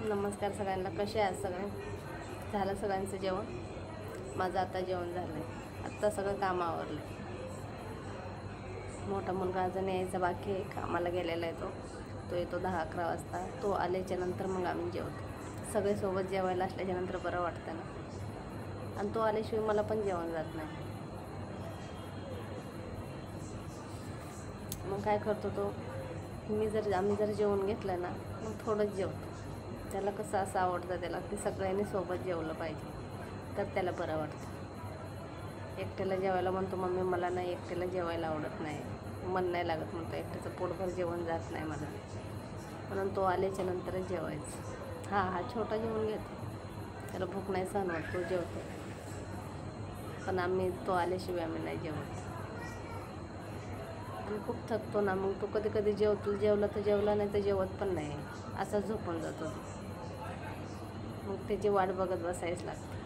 नमस्कार सगळ्यांना. कसे आहात सगळे? झालं सगळ्यांचं जेवण? माझं आता जेवण झालं आहे. आत्ता सगळं काम आवरलं. मोठा मुलगा अजून यायचा बाकी आहे, कामाला गेलेला आहे. तो येतो 10-11 वाजता. तो आल्याच्या नंतर मग आम्ही जेवतो. सगळे सोबत जेवायला असल्याच्यानंतर बरं वाटतं ना. आणि तो आल्याशिवाय मला पण जेवण जात नाही. मग काय करतो तो, आम्ही जर जेवण घेतलं ना, मग थोडंच जेवतो. त्याला कसं असं आवडतं त्याला की सगळ्यांनी सोबत जेवलं पाहिजे, तर त्याला बरं वाटतं. एकट्याला जेवायला म्हणतो, मम्मी मला नाही एकट्याला जेवायला आवडत नाही, मन नाही लागत म्हणतो, एकट्याचं पोटभर जेवण जात नाही मला, म्हणून तो आल्याच्या नंतरच जेवायचं. हा छोटा जेवण घेतो, त्याला भूक नाही सहन होत, तो जेवतो. पण तो आल्याशिवाय आम्ही नाही जेवत. आणि खूप थकतो ना, मग तो कधी कधी जेवला तर जेवला, नाही तर जेवत पण नाही, असाच झोपून जातो. मग त्याची वाट बघत बसायच लागते.